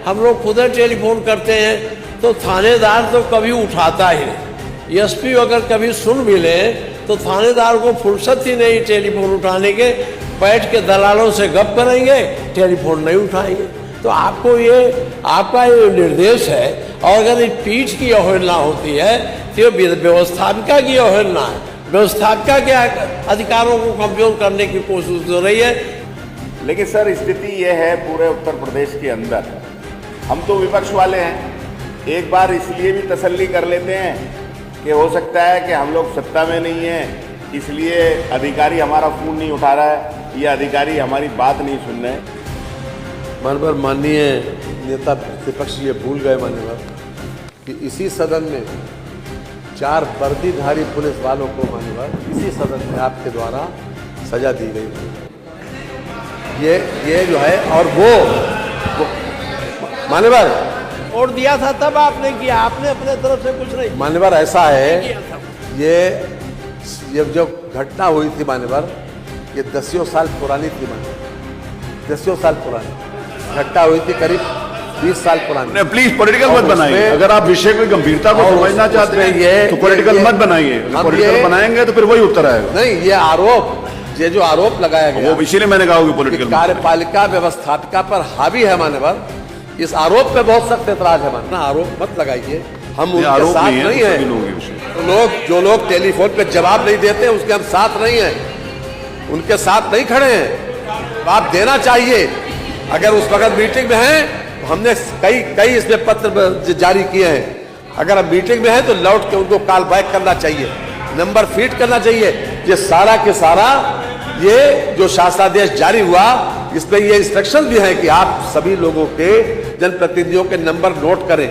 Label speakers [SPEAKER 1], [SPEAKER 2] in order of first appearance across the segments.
[SPEAKER 1] हम लोग खुद टेलीफोन करते हैं तो थानेदार तो कभी उठाता ही नहीं। एसपी अगर कभी सुन भी ले तो थानेदार को फुर्सत ही नहीं टेलीफोन उठाने के, बैठ के दलालों से गप करेंगे, टेलीफोन नहीं उठाएंगे। तो आपको ये आपका ये निर्देश है, और अगर ये पीठ की अवहेलना होती है तो व्यवस्थापिका की अवहेलना है। व्यवस्थापिका के अधिकारों को कमजोर करने की कोशिश हो रही है।
[SPEAKER 2] लेकिन सर स्थिति ये है पूरे उत्तर प्रदेश के अंदर, हम तो विपक्ष वाले हैं, एक बार इसलिए भी तसल्ली कर लेते हैं कि हो सकता है कि हम लोग सत्ता में नहीं हैं, इसलिए अधिकारी हमारा फोन नहीं उठा रहा है या अधिकारी हमारी बात नहीं सुन रहे हैं।
[SPEAKER 3] मानवर माननीय नेता प्रतिपक्ष ये भूल गए मान्यवर कि इसी सदन में 4 वर्दीधारी पुलिस वालों को मान्यवर इसी सदन में आपके द्वारा सजा दी गई। ये जो है, और वो मान्यवर
[SPEAKER 1] वोट दिया था तब आपने किया, आपने अपने तरफ से कुछ नहीं।
[SPEAKER 3] मान्यवर ऐसा है, ये जो घटना हुई थी मान्यवर, ये 10 साल पुरानी थी मान्यवर, 10 साल पुरानी घटना हुई थी, करीब 20 साल पुरानी।
[SPEAKER 4] प्लीज पॉलिटिकल मत बनाइए, अगर आप विषय की गंभीरता को समझना चाहते हैं तो पॉलिटिकल मत बनाइए। पॉलिटिकल बनाएंगे तो फिर वही उत्तर आएगा।
[SPEAKER 3] नहीं, ये जो आरोप लगाया गया,
[SPEAKER 4] वो इसीलिए मैंने कहा पॉलिटिकल
[SPEAKER 3] कार्यपालिका व्यवस्थापिका पर हावी है मान्यवर, इस आरोप पे बहुत सख्त एतराज है मानना। आरोप मत लगाइए, हम उनके साथ नहीं है। जो लोग टेलीफोन पे जवाब नहीं देते उसके हम साथ नहीं हैं, उनके साथ नहीं खड़े हैं। आप देना चाहिए, अगर उस वक्त मीटिंग में हैं तो हमने कई इसमें पत्र जारी किए हैं, अगर हम मीटिंग में हैं तो लौट के उनको कॉल बैक करना चाहिए, नंबर फीड करना चाहिए। ये सारा के सारा ये जो शासनादेश जारी हुआ, इसमें ये इंस्ट्रक्शन भी है कि आप सभी लोगों के जनप्रतिनिधियों के नंबर नोट करें,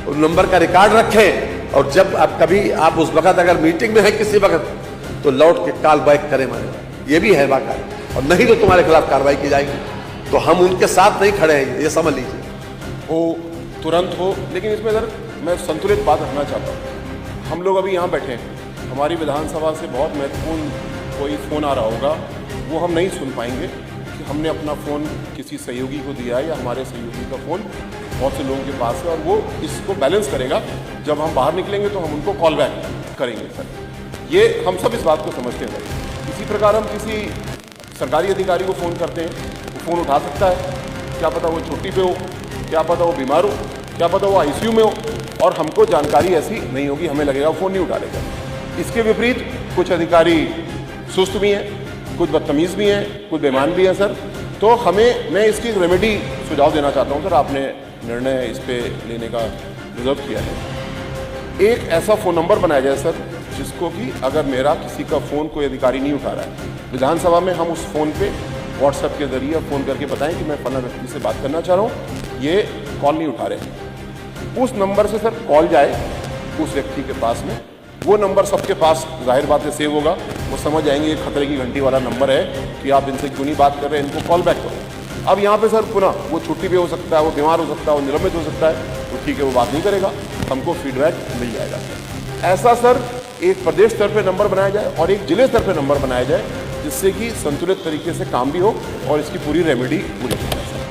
[SPEAKER 3] उन नंबर का रिकॉर्ड रखें, और जब आप कभी आप उस वक्त अगर मीटिंग में है किसी वक्त तो लौट के कॉल बैक करें माने। ये भी है वाकई, और नहीं तो तुम्हारे खिलाफ कार्रवाई की जाएगी। तो हम उनके साथ नहीं खड़े हैं, ये समझ लीजिए।
[SPEAKER 5] हो तुरंत हो, लेकिन इसमें सर मैं संतुलित बात रखना चाहता हूँ। हम लोग अभी यहाँ बैठे हैं, हमारी विधानसभा से बहुत महत्वपूर्ण कोई फ़ोन आ रहा होगा, वो हम नहीं सुन पाएंगे कि हमने अपना फ़ोन किसी सहयोगी को दिया है या हमारे सहयोगी का फ़ोन बहुत से लोगों के पास है, और वो इसको बैलेंस करेगा। जब हम बाहर निकलेंगे तो हम उनको कॉल बैक करेंगे सर। ये हम सब इस बात को समझते हैं सर। इसी प्रकार हम किसी सरकारी अधिकारी को फ़ोन करते हैं, वो फ़ोन उठा सकता है, क्या पता वो छुट्टी पे हो, क्या पता वो बीमार हो, क्या पता वो ICU में हो, और हमको जानकारी ऐसी नहीं होगी, हमें लगेगा फ़ोन नहीं उठा लेगा। इसके विपरीत कुछ अधिकारी सुस्त भी हैं, कुछ बदतमीज़ भी हैं, कुछ बेईमान भी हैं सर। तो मैं इसकी रेमेडी सुझाव देना चाहता हूँ सर। आपने निर्णय इस पे लेने का रिजर्व किया है, एक ऐसा फ़ोन नंबर बनाया जाए सर जिसको कि अगर मेरा किसी का फ़ोन कोई अधिकारी नहीं उठा रहा है, विधानसभा में हम उस फ़ोन पे व्हाट्सएप के ज़रिए फ़ोन करके बताएं कि मैं फलाना व्यक्ति से बात करना चाह रहा हूँ, ये कॉल नहीं उठा रहे हैं। उस नंबर से सर कॉल जाए उस व्यक्ति के पास में, वो नंबर सबके पास जाहिर बात है सेव होगा, वो समझ जाएंगे ये खतरे की घंटी वाला नंबर है कि आप इनसे क्यों नहीं बात कर रहे हैं, इनको कॉल बैक करो। अब यहाँ पे सर पुनः वो छुट्टी पे हो सकता है, वो बीमार हो सकता है, वो निलंबित हो सकता है, तो ठीक है वो बात नहीं करेगा, हमको फीडबैक मिल जाएगा। ऐसा सर एक प्रदेश स्तर पर नंबर बनाया जाए और एक जिले स्तर पर नंबर बनाया जाए, जिससे कि संतुलित तरीके से काम भी हो और इसकी पूरी रेमेडी पूरी हो।